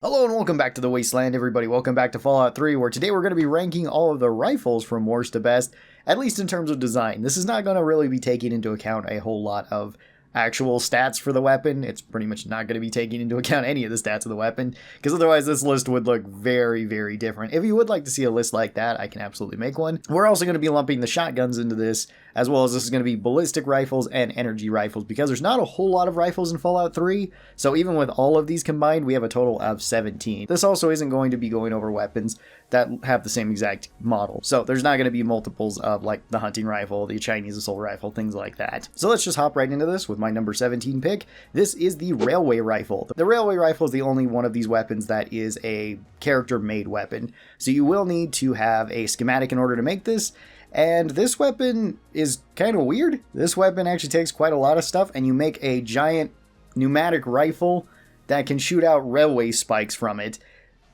Hello and welcome back to the Wasteland, everybody. Welcome back to Fallout 3, where today we're going to be ranking all of the rifles from worst to best, at least in terms of design. This is not going to really be taking into account a whole lot of actual stats for the weapon. It's pretty much not going to be taking into account any of the stats of the weapon, because otherwise this list would look very, very different. If you would like to see a list like that, I can absolutely make one. We're also going to be lumping the shotguns into this, as well as this is going to be ballistic rifles and energy rifles, because there's not a whole lot of rifles in Fallout 3, so even with all of these combined, we have a total of 17. This also isn't going to be going over weapons that have the same exact model, so there's not going to be multiples of like the hunting rifle, the Chinese assault rifle, things like that. So let's just hop right into this with my number 17 pick. This is the railway rifle. The railway rifle is the only one of these weapons that is a character-made weapon, so you will need to have a schematic in order to make this. And this weapon is kind of weird. This weapon actually takes quite a lot of stuff, and you make a giant pneumatic rifle that can shoot out railway spikes from it,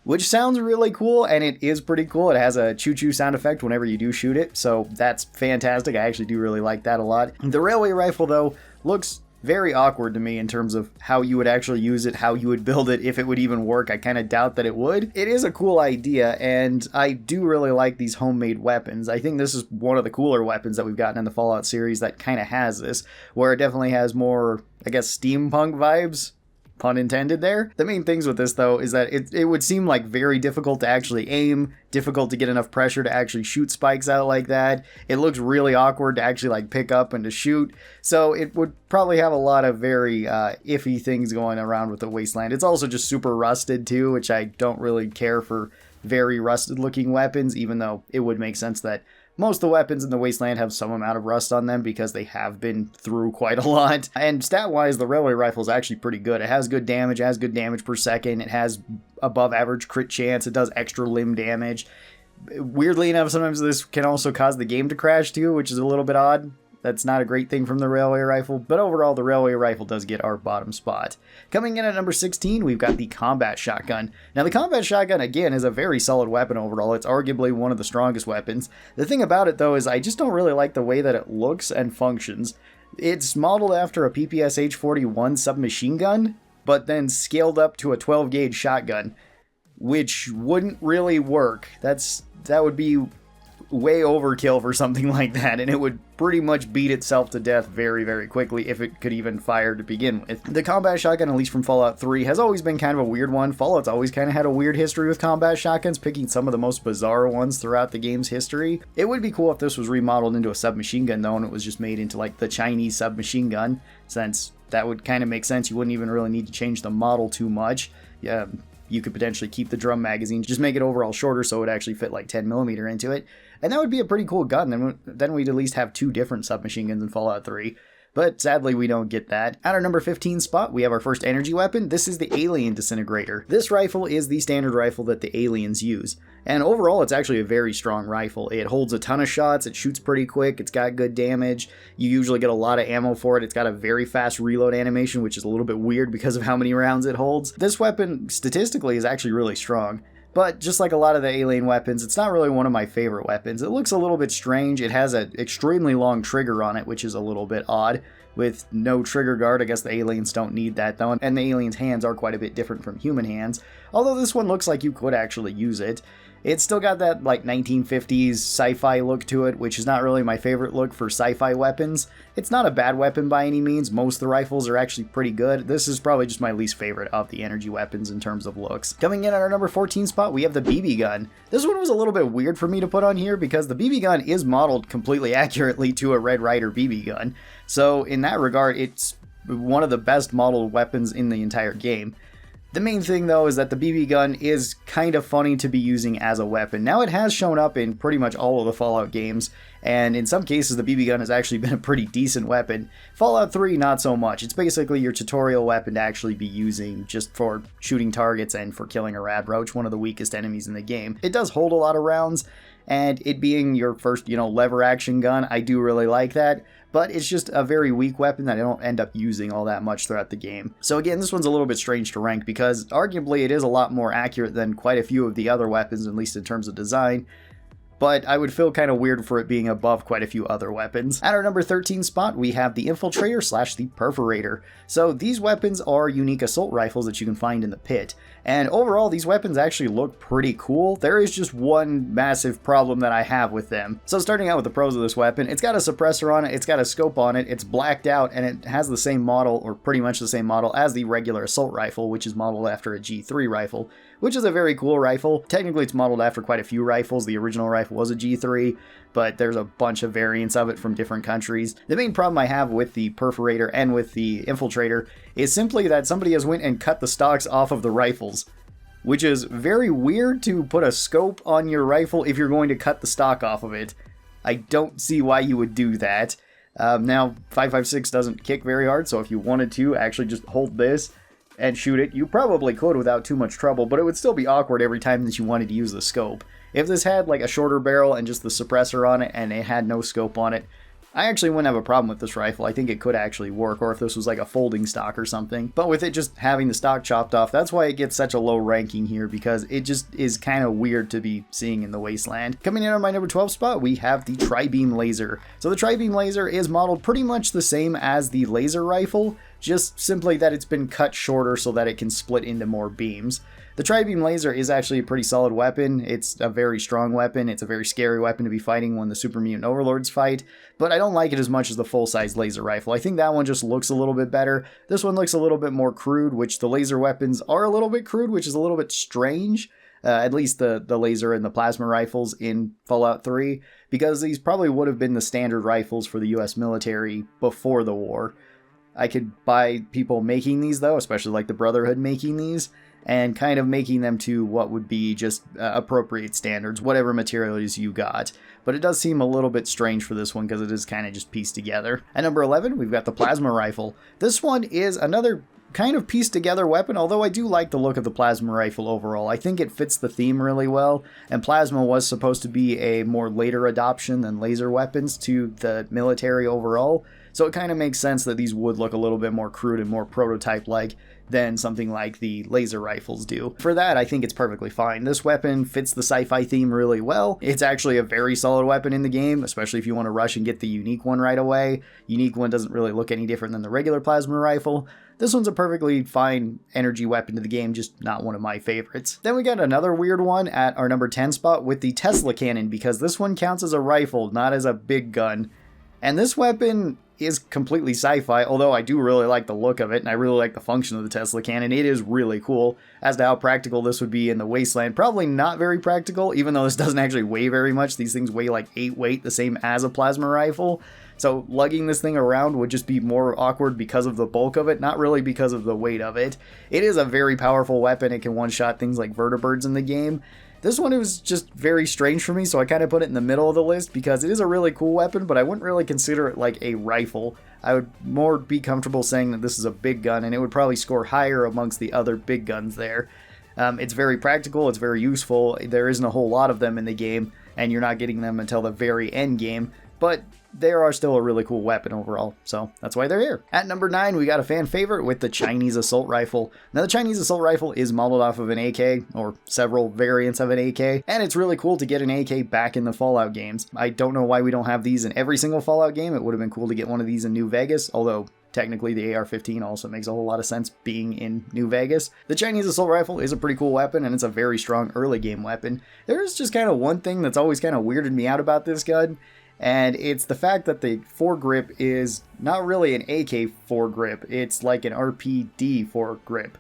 which sounds really cool, and it is pretty cool. It has a choo-choo sound effect whenever you do shoot it, so that's fantastic. I actually do really like that a lot. The railway rifle, though, looks very awkward to me in terms of how you would actually use it, how you would build it, if it would even work. I kind of doubt that it would. It is a cool idea, and I do really like these homemade weapons. I think this is one of the cooler weapons that we've gotten in the Fallout series that kind of has this, where it definitely has more, I guess, steampunk vibes. Pun intended there. The main things with this, though, is that it would seem like very difficult to actually aim, difficult to get enough pressure to actually shoot spikes out like that. It looks really awkward to actually like pick up and to shoot. So it would probably have a lot of very iffy things going around with the Wasteland. It's also just super rusted too, which I don't really care for very rusted looking weapons, even though it would make sense that most of the weapons in the Wasteland have some amount of rust on them because they have been through quite a lot. And stat-wise, the railway rifle is actually pretty good. It has good damage, per second. It has above average crit chance. It does extra limb damage. Weirdly enough, sometimes this can also cause the game to crash too, which is a little bit odd. That's not a great thing from the railway rifle, but overall the railway rifle does get our bottom spot. Coming in at number 16, we've got the combat shotgun. Now the combat shotgun, again, is a very solid weapon overall. It's arguably one of the strongest weapons. The thing about it, though, is I just don't really like the way that it looks and functions. It's modeled after a PPSH-41 submachine gun, but then scaled up to a 12-gauge shotgun, which wouldn't really work. That would be way overkill for something like that, and it would pretty much beat itself to death very, very quickly if it could even fire to begin with. The combat shotgun, at least from Fallout 3, has always been kind of a weird one. Fallout's always kind of had a weird history with combat shotguns, picking some of the most bizarre ones throughout the game's history. It would be cool if this was remodeled into a submachine gun, though, and it was just made into like the Chinese submachine gun, since that would kind of make sense. You wouldn't even really need to change the model too much. Yeah, you could potentially keep the drum magazine, just make it overall shorter so it would actually fit like 10mm into it. And that would be a pretty cool gun. Then we'd at least have two different submachine guns in Fallout 3. But sadly, we don't get that. At our number 15 spot, we have our first energy weapon. This is the alien disintegrator. This rifle is the standard rifle that the aliens use. And overall, it's actually a very strong rifle. It holds a ton of shots, it shoots pretty quick, it's got good damage. You usually get a lot of ammo for it. It's got a very fast reload animation, which is a little bit weird because of how many rounds it holds. This weapon, statistically, is actually really strong. But just like a lot of the alien weapons, it's not really one of my favorite weapons. It looks a little bit strange. It has an extremely long trigger on it, which is a little bit odd. With no trigger guard, I guess the aliens don't need that though, and the aliens' hands are quite a bit different from human hands. Although this one looks like you could actually use it. It's still got that like 1950s sci-fi look to it, which is not really my favorite look for sci-fi weapons. It's not a bad weapon by any means. Most of the rifles are actually pretty good. This is probably just my least favorite of the energy weapons in terms of looks. Coming in at our number 14 spot, we have the BB gun. This one was a little bit weird for me to put on here because the BB gun is modeled completely accurately to a Red Ryder BB gun. So in that regard, it's one of the best modeled weapons in the entire game. The main thing, though, is that the BB gun is kind of funny to be using as a weapon. Now, it has shown up in pretty much all of the Fallout games, and in some cases, the BB gun has actually been a pretty decent weapon. Fallout 3, not so much. It's basically your tutorial weapon to actually be using just for shooting targets and for killing a rad roach, one of the weakest enemies in the game. It does hold a lot of rounds, and it being your first, lever action gun, I do really like that. But it's just a very weak weapon that I don't end up using all that much throughout the game. So again, this one's a little bit strange to rank because arguably it is a lot more accurate than quite a few of the other weapons, at least in terms of design. but I would feel kind of weird for it being above quite a few other weapons. At our number 13 spot, we have the Infiltrator / the Perforator. So these weapons are unique assault rifles that you can find in the pit. And overall, these weapons actually look pretty cool. There is just one massive problem that I have with them. So starting out with the pros of this weapon, it's got a suppressor on it, it's got a scope on it, it's blacked out, and it has the same model, or pretty much the same model, as the regular assault rifle, which is modeled after a G3 rifle, which is a very cool rifle. Technically, it's modeled after quite a few rifles. The original rifle was a G3, but there's a bunch of variants of it from different countries. The main problem I have with the Perforator and with the Infiltrator is simply that somebody has went and cut the stocks off of the rifles, which is very weird to put a scope on your rifle if you're going to cut the stock off of it. I don't see why you would do that. Now, 5.56 doesn't kick very hard, so if you wanted to actually just hold this and shoot it, you probably could without too much trouble, but it would still be awkward every time that you wanted to use the scope. If this had like a shorter barrel and just the suppressor on it and it had no scope on it, I actually wouldn't have a problem with this rifle. I think it could actually work, or if this was like a folding stock or something. But with it just having the stock chopped off, that's why it gets such a low ranking here, because it just is kind of weird to be seeing in the wasteland. Coming in on my number 12 spot, we have the Tribean laser. So the Tribean laser is modeled pretty much the same as the laser rifle, just simply that it's been cut shorter so that it can split into more beams. The Tribean laser is actually a pretty solid weapon. It's a very strong weapon. It's a very scary weapon to be fighting when the super mutant overlords fight, but I don't like it as much as the full-size laser rifle. I think that one just looks a little bit better. This one looks a little bit more crude, which the laser weapons are a little bit crude, which is a little bit strange. At least the laser and the plasma rifles in Fallout 3, because these probably would have been the standard rifles for the US military before the war. I could buy people making these though, especially like the Brotherhood making these, and kind of making them to what would be just appropriate standards, whatever materials you got. But it does seem a little bit strange for this one because it is kind of just pieced together. At number 11, we've got the plasma rifle. This one is another kind of pieced together weapon, although I do like the look of the plasma rifle overall. I think it fits the theme really well, and plasma was supposed to be a more later adoption than laser weapons to the military overall, so it kind of makes sense that these would look a little bit more crude and more prototype-like than something like the laser rifles do. For that, I think it's perfectly fine. This weapon fits the sci-fi theme really well. It's actually a very solid weapon in the game, especially if you want to rush and get the unique one right away. Unique one doesn't really look any different than the regular plasma rifle. This one's a perfectly fine energy weapon to the game, just not one of my favorites. Then we got another weird one at our number 10 spot with the Tesla cannon, because this one counts as a rifle, not as a big gun. And this weapon is completely sci-fi, although I do really like the look of it, and I really like the function of the Tesla cannon. It is really cool. As to how practical this would be in the wasteland, probably not very practical, even though this doesn't actually weigh very much. These things weigh like 8 weight, the same as a plasma rifle. So lugging this thing around would just be more awkward because of the bulk of it, not really because of the weight of it. It is a very powerful weapon. It can one-shot things like vertibirds in the game. This one was just very strange for me, so I kind of put it in the middle of the list because it is a really cool weapon, but I wouldn't really consider it like a rifle. I would more be comfortable saying that this is a big gun, and it would probably score higher amongst the other big guns there. It's very practical, it's very useful. There isn't a whole lot of them in the game, and you're not getting them until the very end game, but they are still a really cool weapon overall, so that's why they're here. At number 9, we got a fan favorite with the Chinese Assault Rifle. Now, the Chinese Assault Rifle is modeled off of an AK, or several variants of an AK, and it's really cool to get an AK back in the Fallout games. I don't know why we don't have these in every single Fallout game. It would have been cool to get one of these in New Vegas, although technically the AR-15 also makes a whole lot of sense being in New Vegas. The Chinese Assault Rifle is a pretty cool weapon, and it's a very strong early game weapon. There's just kind of one thing that's always kind of weirded me out about this gun, and it's the fact that the foregrip is not really an AK foregrip, it's like an RPD foregrip,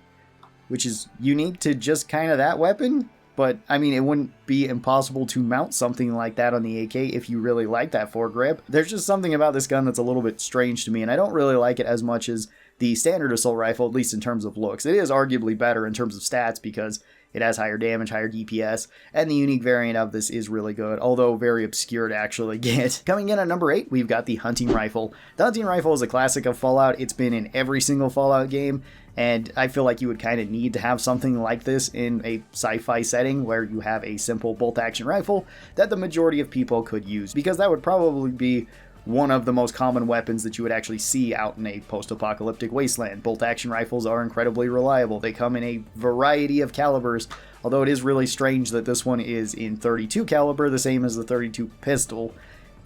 which is unique to just kind of that weapon. But, I mean, it wouldn't be impossible to mount something like that on the AK if you really like that foregrip. There's just something about this gun that's a little bit strange to me, and I don't really like it as much as the standard assault rifle, at least in terms of looks. It is arguably better in terms of stats because it has higher damage, higher DPS, and the unique variant of this is really good, although very obscure to actually get. Coming in at number 8, we've got the hunting rifle. The hunting rifle is a classic of Fallout. It's been in every single Fallout game, and I feel like you would kind of need to have something like this in a sci-fi setting where you have a simple bolt-action rifle that the majority of people could use, because that would probably be one of the most common weapons that you would actually see out in a post-apocalyptic wasteland. Bolt-action rifles are incredibly reliable. They come in a variety of calibers, although it is really strange that this one is in 32 caliber, the same as the 32 pistol.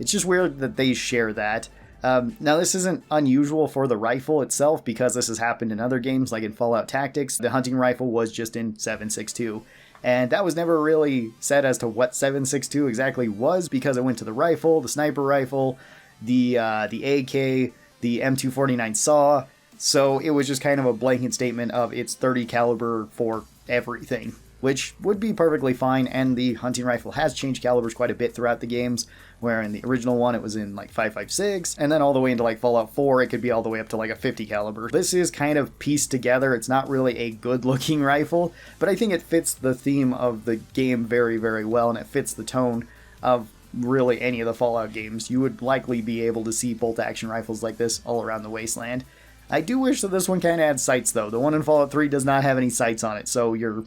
It's just weird that they share that. Now, this isn't unusual for the rifle itself, because this has happened in other games, like in Fallout Tactics. The hunting rifle was just in 7.6.2. And that was never really said as to what 7.6.2 exactly was, because it went to the rifle, the sniper rifle, the AK, the M249 saw, so it was just kind of a blanket statement of it's 30 caliber for everything, which would be perfectly fine. And the hunting rifle has changed calibers quite a bit throughout the games, where in the original one it was in like 5.56, and then all the way into like Fallout 4 it could be all the way up to like a 50 caliber. This is kind of pieced together. It's not really a good looking rifle, but I think it fits the theme of the game very, very well, and it fits the tone of really any of the Fallout games. You would likely be able to see bolt-action rifles like this all around the wasteland. I do wish that this one kind of had sights, though. The one in Fallout 3 does not have any sights on it, so you're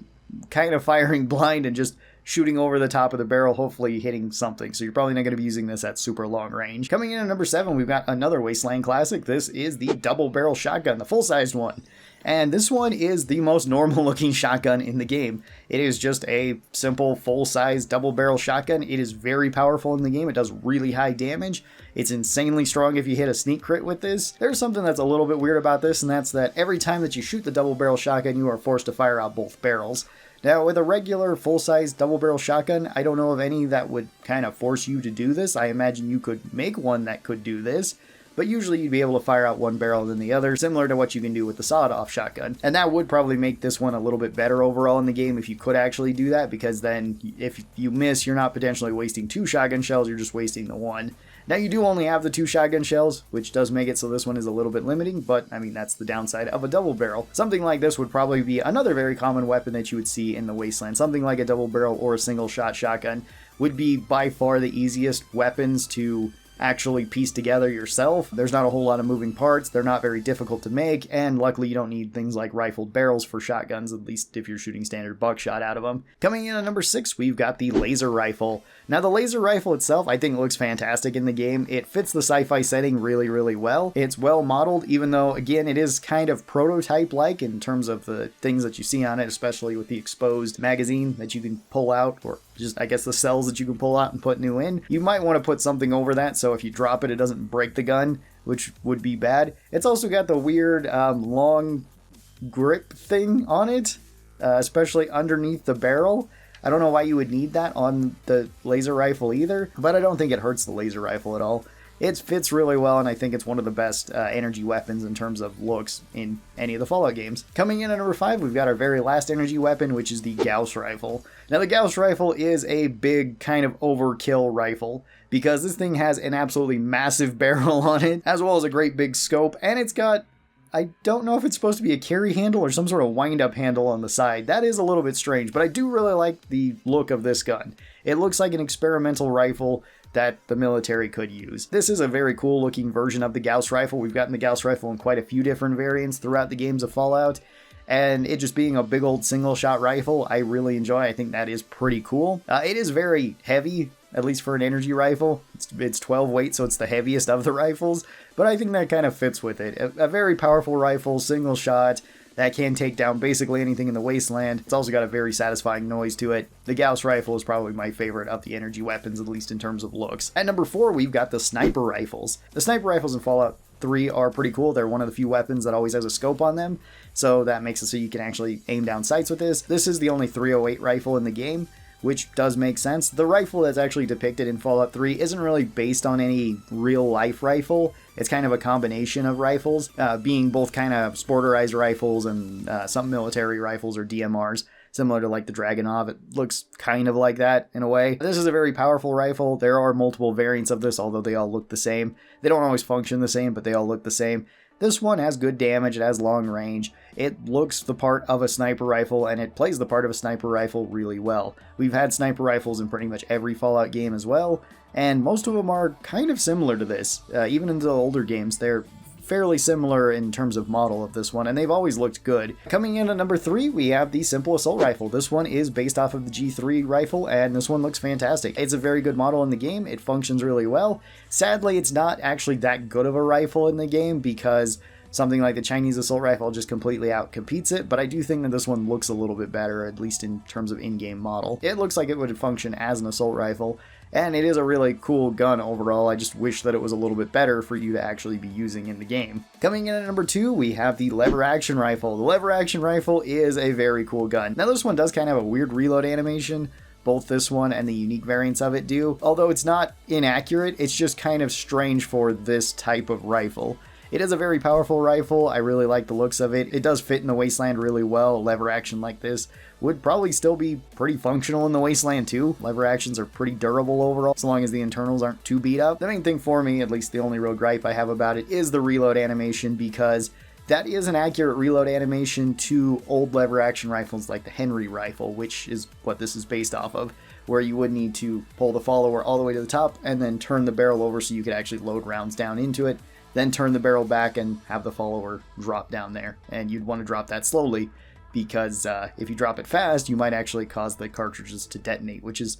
kind of firing blind and just shooting over the top of the barrel, hopefully hitting something. So you're probably not going to be using this at super long range. Coming in at number 7, we've got another Wasteland classic. This is the double barrel shotgun, the full-sized one. And this one is the most normal looking shotgun in the game. It is just a simple full-size double barrel shotgun. It is very powerful in the game. It does really high damage. It's insanely strong if you hit a sneak crit with this. There's something that's a little bit weird about this, and that's that every time that you shoot the double barrel shotgun, you are forced to fire out both barrels. Now, with a regular full-size double barrel shotgun, I don't know of any that would kind of force you to do this. I imagine you could make one that could do this, but usually you'd be able to fire out one barrel than the other, similar to what you can do with the sawed-off shotgun. And that would probably make this one a little bit better overall in the game if you could actually do that, because then if you miss, you're not potentially wasting 2 shotgun shells, you're just wasting the 1. Now, you do only have the 2 shotgun shells, which does make it so this one is a little bit limiting, but, I mean, that's the downside of a double barrel. Something like this would probably be another very common weapon that you would see in the Wasteland. Something like a double barrel or a single shot shotgun would be by far the easiest weapons to actually piece together yourself. There's not a whole lot of moving parts, they're not very difficult to make, and luckily you don't need things like rifled barrels for shotguns, at least if you're shooting standard buckshot out of them. Coming in at number 6, we've got the laser rifle. Now, the laser rifle itself, I think, looks fantastic in the game. It fits the sci-fi setting really, really well. It's well modeled, even though, again, it is kind of prototype-like in terms of the things that you see on it, especially with the exposed magazine that you can pull out, or just, I guess, the cells that you can pull out and put new in. You might want to put something over that, so if you drop it, it doesn't break the gun, which would be bad. It's also got the weird long grip thing on it, especially underneath the barrel. I don't know why you would need that on the laser rifle either, but I don't think it hurts the laser rifle at all. It fits really well, and I think it's one of the best energy weapons in terms of looks in any of the Fallout games. Coming in at number 5, we've got our very last energy weapon, which is the Gauss rifle. Now, the Gauss rifle is a big kind of overkill rifle, because this thing has an absolutely massive barrel on it, as well as a great big scope, and it's got, I don't know if it's supposed to be a carry handle or some sort of wind-up handle on the side. That is a little bit strange, but I do really like the look of this gun. It looks like an experimental rifle that the military could use. This is a very cool looking version of the Gauss rifle. We've gotten the Gauss rifle in quite a few different variants throughout the games of Fallout, and it just being a big old single shot rifle, I really enjoy. I think that is pretty cool. It is very heavy, at least for an energy rifle. It's 12 weight, so it's the heaviest of the rifles, but I think that kind of fits with it. A very powerful rifle, single shot, that can take down basically anything in the wasteland. It's also got a very satisfying noise to it. The Gauss rifle is probably my favorite of the energy weapons, at least in terms of looks. At number 4, we've got the sniper rifles. The sniper rifles in Fallout 3 are pretty cool. They're one of the few weapons that always has a scope on them, so that makes it so you can actually aim down sights with this. This is the only 308 rifle in the game, which does make sense. The rifle that's actually depicted in Fallout 3 isn't really based on any real-life rifle. It's kind of a combination of rifles, being both kind of sporterized rifles and some military rifles or DMRs, similar to like the Dragunov. It looks kind of like that in a way. This is a very powerful rifle. There are multiple variants of this, although they all look the same. They don't always function the same, but they all look the same. This one has good damage, it has long range, it looks the part of a sniper rifle, and it plays the part of a sniper rifle really well. We've had sniper rifles in pretty much every Fallout game as well, and most of them are kind of similar to this. Even in the older games, they're fairly similar in terms of model of this one, and they've always looked good. Coming in at number 3, we have the simple assault rifle. This one is based off of the G3 rifle, and this one looks fantastic. It's a very good model in the game. It functions really well. Sadly, it's not actually that good of a rifle in the game because something like the Chinese assault rifle just completely outcompetes it, but I do think that this one looks a little bit better, at least in terms of in-game model. It looks like it would function as an assault rifle, and it is a really cool gun overall. I just wish that it was a little bit better for you to actually be using in the game. Coming in at number 2, we have the lever action rifle. The lever action rifle is a very cool gun. Now this one does kind of have a weird reload animation. Both this one and the unique variants of it do. Although it's not inaccurate, it's just kind of strange for this type of rifle. It is a very powerful rifle. I really like the looks of it. It does fit in the wasteland really well. Lever action like this would probably still be pretty functional in the wasteland too. Lever actions are pretty durable overall, so long as the internals aren't too beat up. The main thing for me, at least the only real gripe I have about it, is the reload animation, because that is an accurate reload animation to old lever action rifles like the Henry rifle, which is what this is based off of, where you would need to pull the follower all the way to the top and then turn the barrel over so you could actually load rounds down into it, then turn the barrel back and have the follower drop down there. And you'd want to drop that slowly, because if you drop it fast, you might actually cause the cartridges to detonate, which is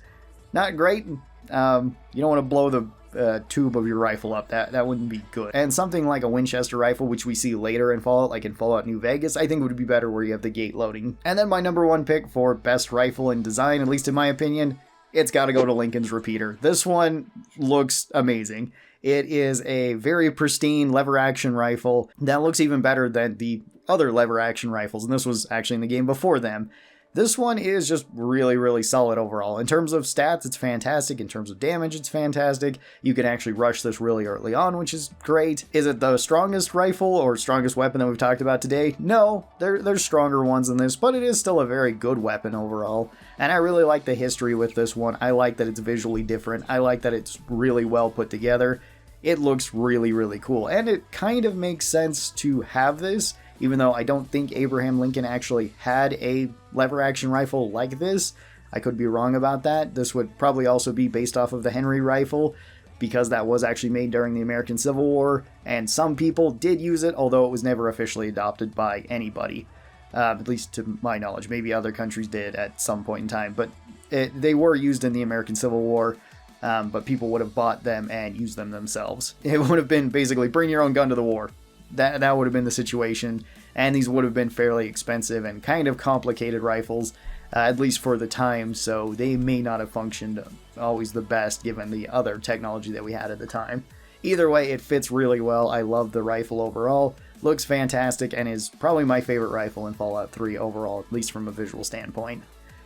not great. You don't want to blow the tube of your rifle up. That wouldn't be good. And something like a Winchester rifle, which we see later in Fallout, like in Fallout New Vegas, I think would be better where you have the gate loading. And then my number 1 pick for best rifle in design, at least in my opinion, it's got to go to Lincoln's Repeater. This one looks amazing. It is a very pristine lever action rifle that looks even better than the other lever action rifles, and this was actually in the game before them. This one is just really, really solid overall. In terms of stats, it's fantastic. In terms of damage, it's fantastic. You can actually rush this really early on, which is great. Is it the strongest rifle or strongest weapon that we've talked about today? No, there's stronger ones than this, but it is still a very good weapon overall. And I really like the history with this one. I like that it's visually different. I like that it's really well put together. It looks really, really cool. And it kind of makes sense to have this, even though I don't think Abraham Lincoln actually had a lever action rifle like this. I could be wrong about that. This would probably also be based off of the Henry rifle, because that was actually made during the American Civil War, and some people did use it, although it was never officially adopted by anybody, at least to my knowledge. Maybe other countries did at some point in time, but they were used in the American Civil War. But people would have bought them and used them themselves. It would have been basically bring your own gun to the war. That would have been the situation, and these would have been fairly expensive and kind of complicated rifles, at least for the time, so they may not have functioned always the best given the other technology that we had at the time. Either way, it fits really well. I love the rifle overall. Looks fantastic and is probably my favorite rifle in Fallout 3 overall, at least from a visual standpoint.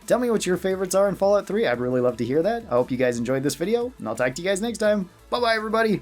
Tell me what your favorites are in Fallout 3. I'd really love to hear that. I hope you guys enjoyed this video, and I'll talk to you guys next time. Bye-bye, everybody!